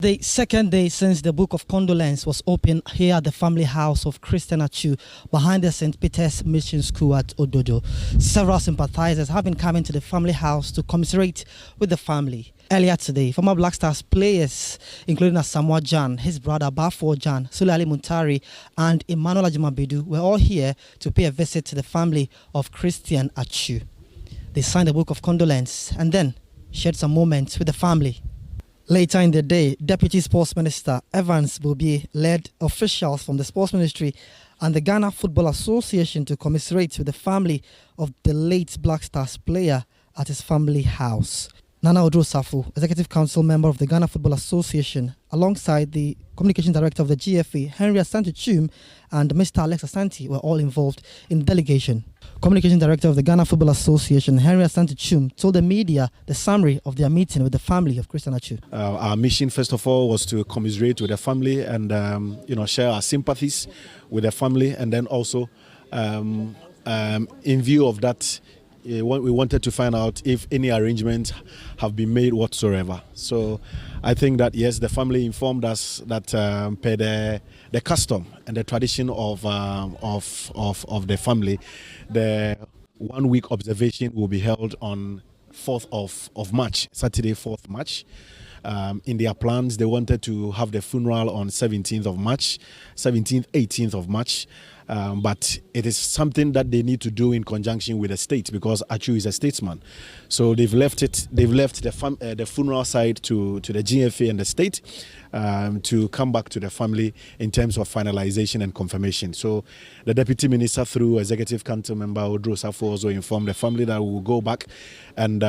The second day since the Book of Condolence was opened here at the family house of Christian Atsu behind the St. Peter's Mission School at Ododo. Several sympathizers have been coming to the family house to commiserate with the family. Earlier today, former Black Stars players, including Asamoah Gyan, his brother Asamoah Gyan Muntari, and Emmanuel Ajimabedu, were all here to pay a visit to the family of Christian Atsu. They signed the Book of Condolence and then shared some moments with the family. Later in the day, Deputy Sports Minister Evans Bobier led officials from the Sports Ministry and the Ghana Football Association to commiserate with the family of the late Black Stars player at his family house. Nana Odro-Safo, Executive Council member of the Ghana Football Association, alongside the Communication Director of the GFA, Henry Asante-Chum, and Mr. Alex Asante were all involved in the delegation. Communication Director of the Ghana Football Association, Henry Asante-Chum, told the media the summary of their meeting with the family of Christian Atsu. Our mission, first of all, was to commiserate with the family and share our sympathies with the family, and then also in view of that, we wanted to find out if any arrangements have been made whatsoever. So I think that yes, the family informed us that per the custom and the tradition of the family, the 1 week observation will be held on 4th of March, Saturday 4th March. In their plans, they wanted to have the funeral on 17th of March, 17th, 18th of March. But it is something that they need to do in conjunction with the state because Atsu is a statesman. So they've left it. They've left the funeral side to the GFA and the state to come back to the family in terms of finalization and confirmation. So the Deputy Minister, through Executive Council member Odro-Safo, also informed the family that we will go back and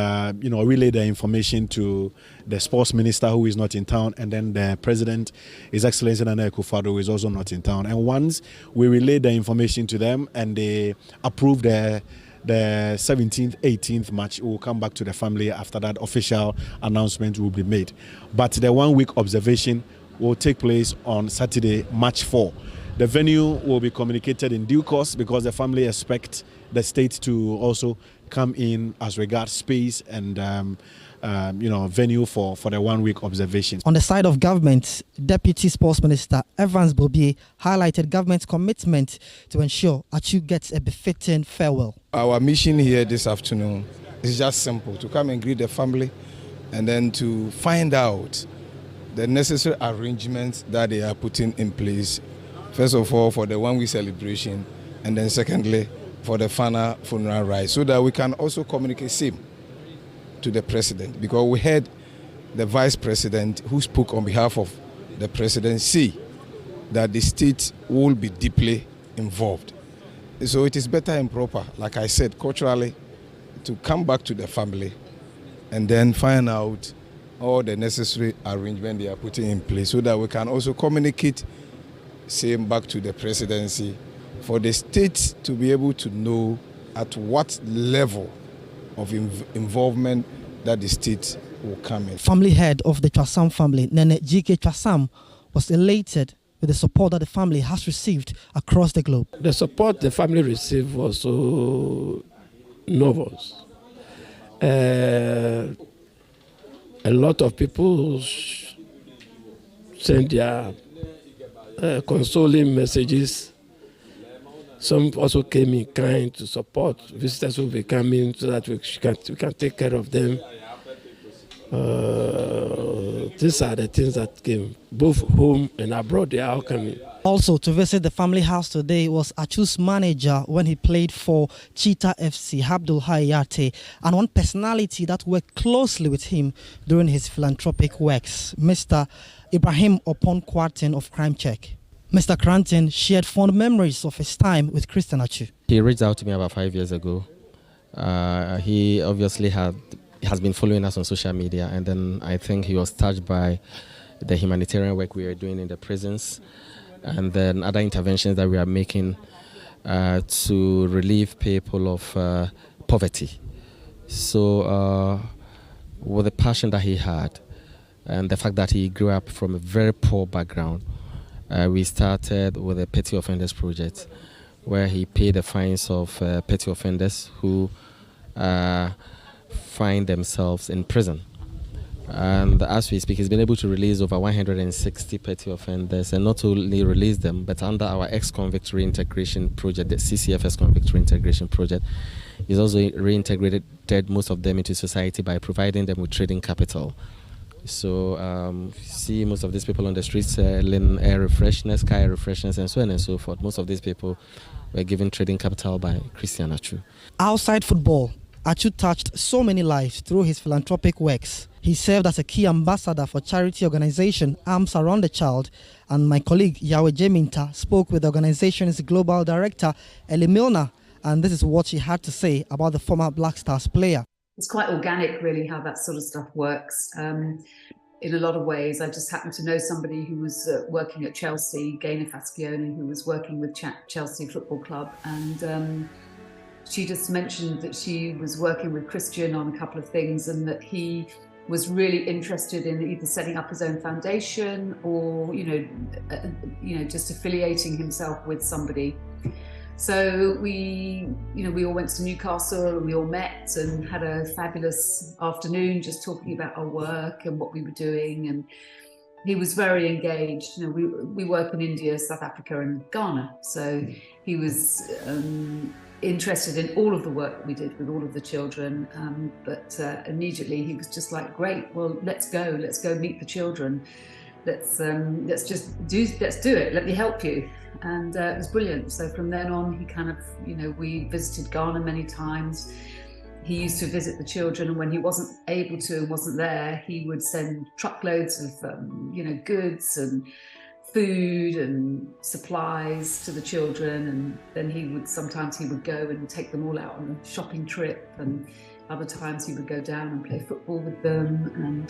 relay the information to the Sports Minister, who is not in town, and then the President, His Excellency Nana Akufo-Addo, who is also not in town. And once we relay the information to them and they approve the 17th, 18th March, will come back to the family. After that, official announcement will be made. But the 1 week observation will take place on Saturday, March 4. The venue will be communicated in due course because the family expect the state to also come in as regards space and venue for the 1 week observation. On the side of government, Deputy Sports Minister Evans Bobier highlighted government's commitment to ensure Atsu gets a befitting farewell. Our mission here this afternoon is just simple: to come and greet the family and then to find out the necessary arrangements that they are putting in place. First of all, for the 1 week celebration, and then secondly, for the final funeral rite, so that we can also communicate same to the president, because we heard the vice president who spoke on behalf of the presidency that the state will be deeply involved. So it is better and proper, like I said, culturally, to come back to the family and then find out all the necessary arrangements they are putting in place so that we can also communicate same back to the presidency for the state to be able to know at what level of involvement that the state will come in. Family head of the Chwasam family, Nene G.K. Chwasam, was elated with the support that the family has received across the globe. The support the family received was so novel. A lot of people sent their consoling messages. Some also came in kind to support. Visitors will be coming so that we can take care of them. These are the things that came, both home and abroad. They are all coming. Also, to visit the family house today was Atsu's manager when he played for Cheetah FC, Abdul Hayate, and one personality that worked closely with him during his philanthropic works, Mr. Ibrahim Opon Kwartin of Crime Check. Mr. Krantin shared fond memories of his time with Christian Atsu. He reached out to me about 5 years ago. He obviously has been following us on social media, and then I think he was touched by the humanitarian work we are doing in the prisons and then other interventions that we are making to relieve people of poverty. So with the passion that he had and the fact that he grew up from a very poor background, we started with a petty offenders project where he paid the fines of petty offenders who find themselves in prison. And as we speak, he's been able to release over 160 petty offenders, and not only release them, but under our ex-convict reintegration project, the CCFS convict reintegration project, he's also reintegrated most of them into society by providing them with trading capital. So see most of these people on the streets selling air refreshness, car air refreshness, and so on and so forth. Most of these people were given trading capital by Christian Atsu. Outside football, Atsu touched so many lives through his philanthropic works. He served as a key ambassador for charity organization Arms Around the Child, and my colleague Yahweh Jeminta spoke with the organization's global director Ellie Milner, and this is what she had to say about the former Black Stars player. It's quite organic, really, how that sort of stuff works. In a lot of ways, I just happened to know somebody who was working at Chelsea, Gaynor Fascioni, who was working with Chelsea Football Club, and she just mentioned that she was working with Christian on a couple of things, and that he was really interested in either setting up his own foundation or, just affiliating himself with somebody. So we all went to Newcastle, and we all met and had a fabulous afternoon just talking about our work and what we were doing. And he was very engaged. We work in India, South Africa, and Ghana. So he was interested in all of the work that we did with all of the children. But immediately he was just like, great, well, let's go meet the children. Let's do it. Let me help you. And it was brilliant. So from then on, he kind of, we visited Ghana many times. He used to visit the children, and when he wasn't able to and wasn't there, he would send truckloads of, goods and food and supplies to the children. And then sometimes he would go and take them all out on a shopping trip, and other times he would go down and play football with them. And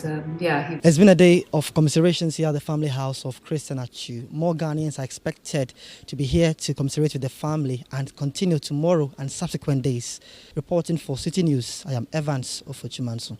It's been a day of commiserations here at the family house of Christian Atsu. More Ghanaians are expected to be here to commiserate with the family and continue tomorrow and subsequent days. Reporting for City News, I am Evans Ofochumanso.